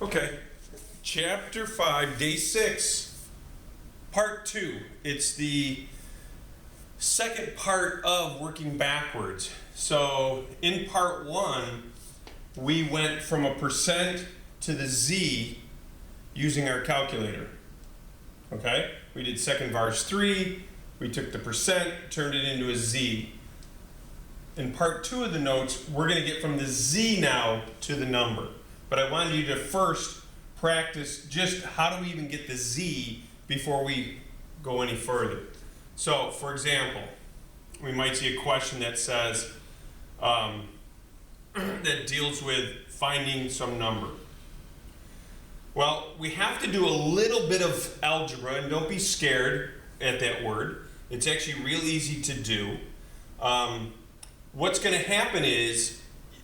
Okay, chapter 5, day 6, part 2. It's the second part of working backwards. So in part 1, we went from a percent to the z using our calculator. Okay, we did second vars 3, we took the percent, turned it into a z. In part 2 of the notes, we're going to get from the z now to the number. But I wanted you to first practice just how do we even get the z before we go any further. So, for example, we might see a question that says, that deals with finding some number. Well, we have to do a little bit of algebra, and don't be scared at that word. It's actually real easy to do. What's going to happen is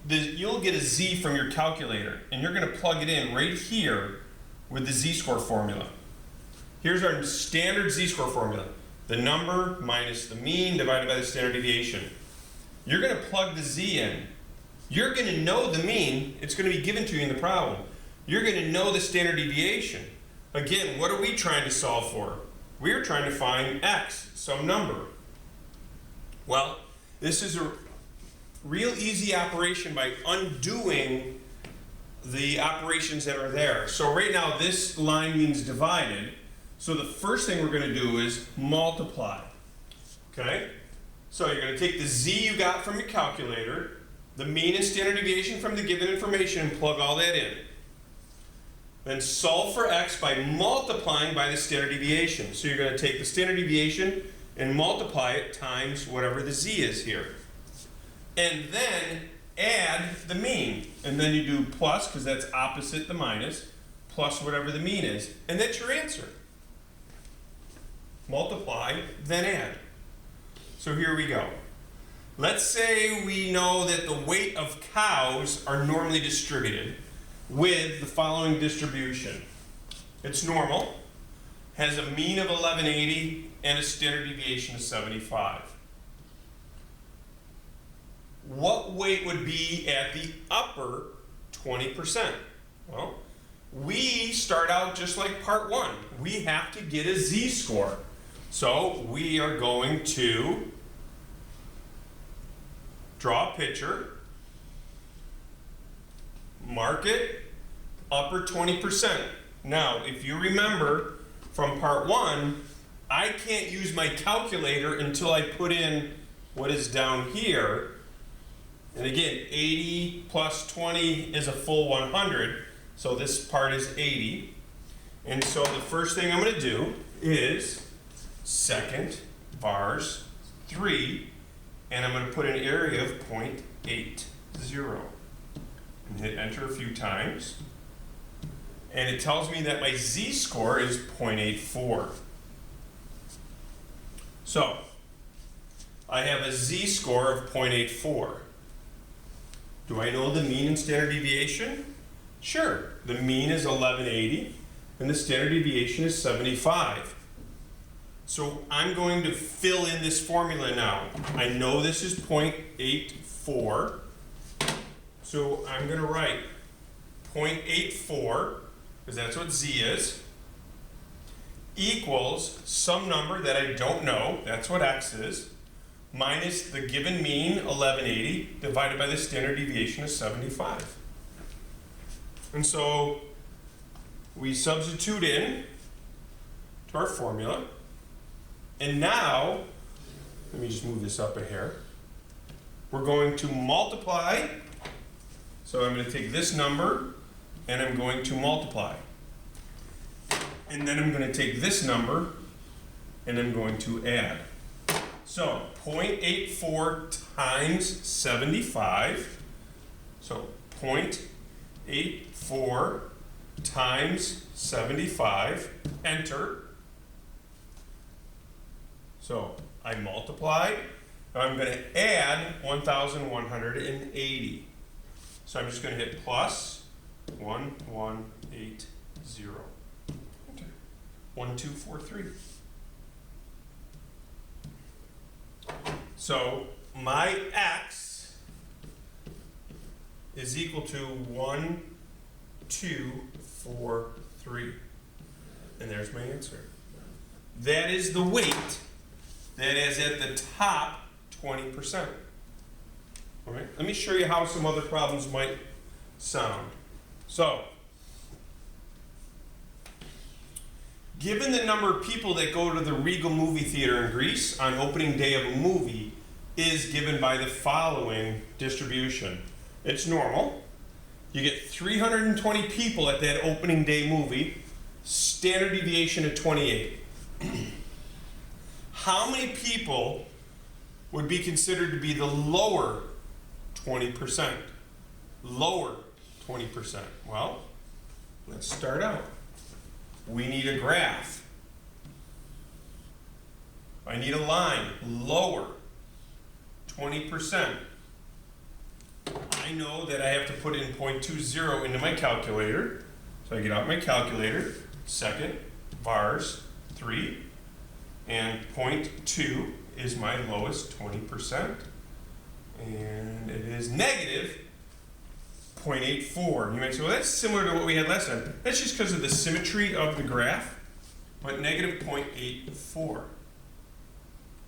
you'll get a z from your calculator, and you're going to plug it in right here with the z-score formula. Here's our standard z-score formula. The number minus the mean divided by the standard deviation. You're going to plug the z in. You're going to know the mean. It's going to be given to you in the problem. You're going to know the standard deviation. Again, what are we trying to solve for? We're trying to find x, some number. Well, this is a real easy operation by undoing the operations that are there. So right now this line means divided. So the first thing we're going to do is multiply. Okay? So you're going to take the z you got from your calculator, the mean and standard deviation from the given information, and plug all that in. Then solve for x by multiplying by the standard deviation. So you're going to take the standard deviation and multiply it times whatever the z is here. And then add the mean. And then you do plus, because that's opposite the minus, plus whatever the mean is. And that's your answer. Multiply, then add. So here we go. Let's say we know that the weight of cows are normally distributed with the following distribution. It's normal, has a mean of 1180 and a standard deviation of 75. What weight would be at the upper 20%? Well, we start out just like part 1. We have to get a z-score. So we are going to draw a picture, mark it, upper 20%. Now, if you remember from part 1, I can't use my calculator until I put in what is down here. And again, 80 plus 20 is a full 100, so this part is 80. And so the first thing I'm going to do is second vars 3, and I'm going to put an area of 0.80. And hit enter a few times. And it tells me that my z-score is 0.84. So I have a z-score of 0.84. Do I know the mean and standard deviation? Sure. The mean is 1180 and the standard deviation is 75. So I'm going to fill in this formula now. I know this is 0.84. So I'm going to write 0.84, because that's what z is, equals some number that I don't know, that's what x is, minus the given mean, 1180, divided by the standard deviation of 75. And so we substitute in to our formula. And now, let me just move this up a hair. We're going to multiply. So I'm going to take this number and I'm going to multiply. And then I'm going to take this number and I'm going to add. So 0.84 times 75. So 0.84 times 75. Enter. So I multiply. Now I'm going to add 1,180. So I'm just going to hit plus 1180. Enter. 1243. So my x is equal to 0.243. And there's my answer. That is the weight that is at the top 20%. All right, let me show you how some other problems might sound. So, given the number of people that go to the Regal movie theater in Greece on opening day of a movie is given by the following distribution. It's normal. You get 320 people at that opening day movie, standard deviation of 28. How many people would be considered to be the lower 20%? Lower 20%. Well, let's start out. We need a graph. I need a line, lower 20%. I know that I have to put in 0.20 into my calculator. So I get out my calculator, second, vars, 3, and 0.2 is my lowest 20%. And it is negative 0.84. You might say, well, that's similar to what we had last time. That's just because of the symmetry of the graph, but negative 0.84.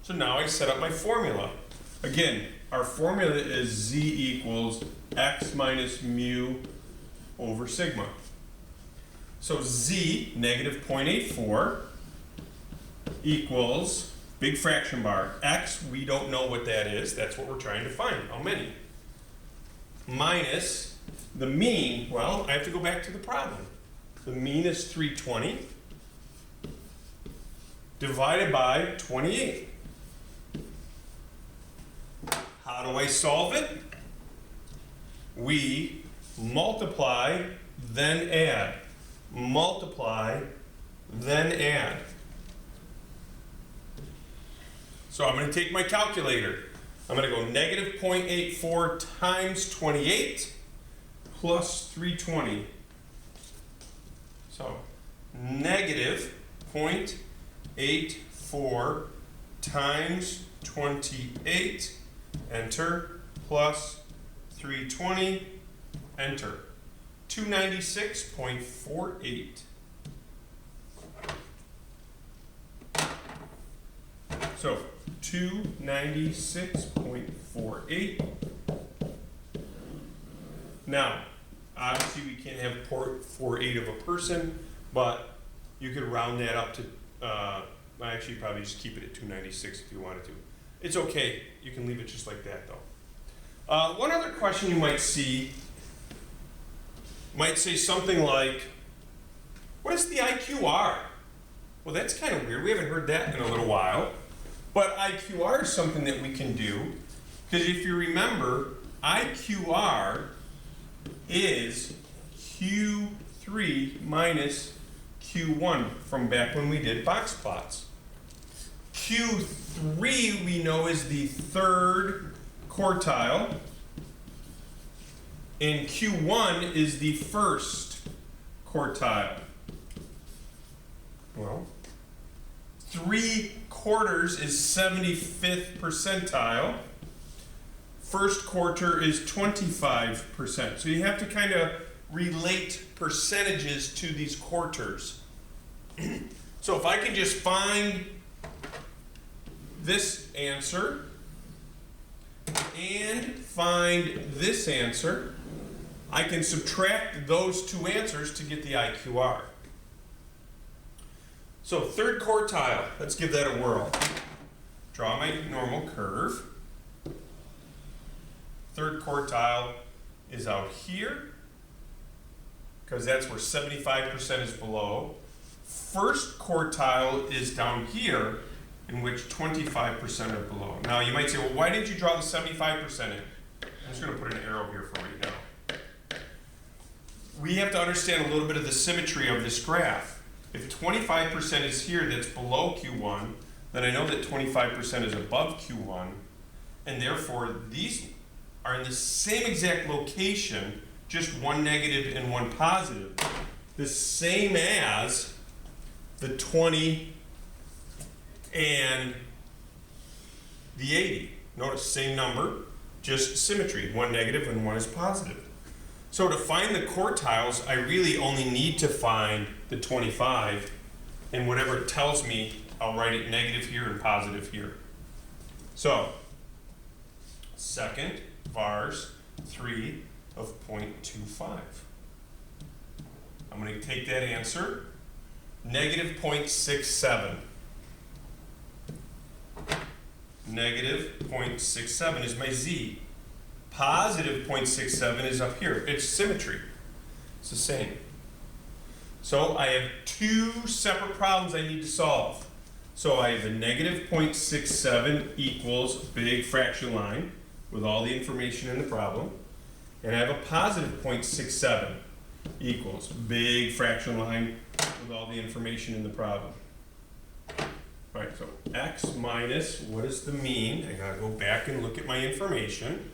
So now I set up my formula. Again, our formula is z equals x minus mu over sigma. So z, negative 0.84, equals, big fraction bar, x, we don't know what that is. That's what we're trying to find. How many? Minus the mean, well, I have to go back to the problem. The mean is 320 divided by 28. How do I solve it? We multiply, then add. Multiply, then add. So I'm going to take my calculator. I'm going to go negative 0.84 times 28 plus 320. So negative 0.84 times 28, enter, plus 320, enter. 296.48. So 296.48. Now, obviously we can't have 0.48 of a person, but you could round that up to, actually probably just keep it at 296 if you wanted to. It's okay, you can leave it just like that though. One other question you might see might say something like, what is the IQR? Well, that's kind of weird. We haven't heard that in a little while. But IQR is something that we can do, because if you remember, IQR is Q3 minus Q1 from back when we did box plots. Q3 we know is the third quartile, and Q1 is the first quartile. Well, 3/4 is 75th percentile. First quarter is 25%. So you have to kind of relate percentages to these quarters. So if I can just find this answer and find this answer, I can subtract those two answers to get the IQR. So third quartile, let's give that a whirl. Draw my normal curve. Third quartile is out here, because that's where 75% is below. First quartile is down here, in which 25% are below. Now you might say, well, why didn't you draw the 75% in? I'm just going to put an arrow here for right now. We have to understand a little bit of the symmetry of this graph. If 25% is here that's below Q1, then I know that 25% is above Q1, and therefore these are in the same exact location, just one negative and one positive. The same as the 20 and the 80. Notice, same number, just symmetry. One negative and one is positive. So to find the quartiles, I really only need to find the 25, and whatever it tells me, I'll write it negative here and positive here. So, second vars 3 of 0.25. I'm going to take that answer, negative 0.67. Negative 0.67 is my z. Positive 0.67 is up here. It's symmetry. It's the same. So I have two separate problems I need to solve. So I have a negative 0.67 equals big fraction line with all the information in the problem. And I have a positive 0.67 equals big fraction line with all the information in the problem. All right, so x minus, what is the mean? I gotta go back and look at my information.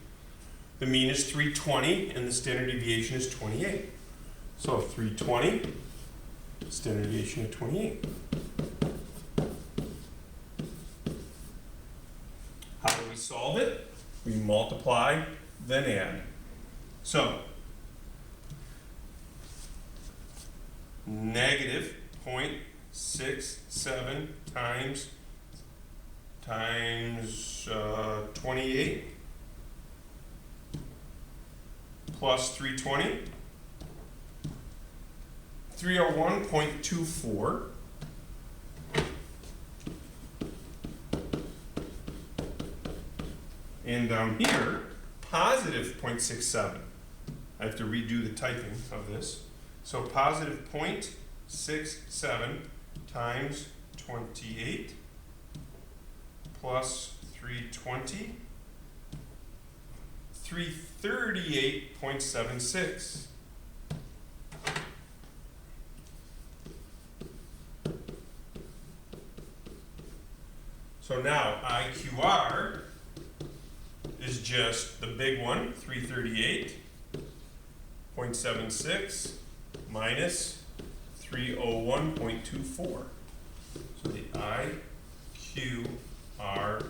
The mean is 320 and the standard deviation is 28. So 320, standard deviation of 28. How do we solve it? We multiply, then add. So, negative 0.67 times 28 plus 320, 301.24. And down here, positive 0.67. I have to redo the typing of this. So positive 0.67 times 28 plus 320, 338.76. So now IQR is just the big one, 338.76 minus 301.24. So the IQR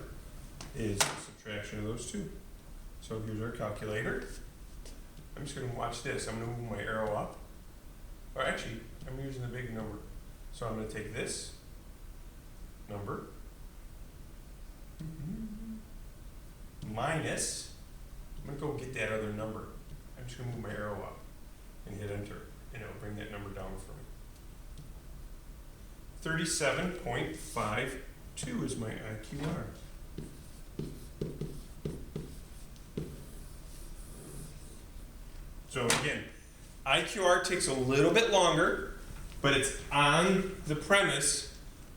is the subtraction of those two. So here's our calculator. I'm just going to watch this. I'm going to move my arrow up. Or actually, I'm using the big number. So I'm going to take this number minus, I'm going to go get that other number. I'm just going to move my arrow up and hit enter, and it'll bring that number down for me. 37.52 is my IQR. So again, IQR takes a little bit longer, but it's on the premise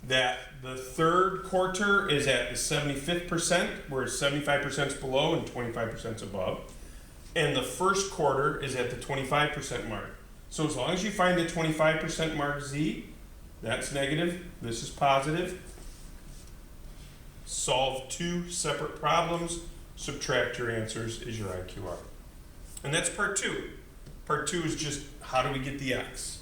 that the third quarter is at the 75th percent, where 75% is below and 25% is above. And the first quarter is at the 25% mark. So as long as you find the 25% mark z, that's negative, this is positive. Solve two separate problems, subtract your answers is your IQR. And that's part two. Part two is just how do we get the x?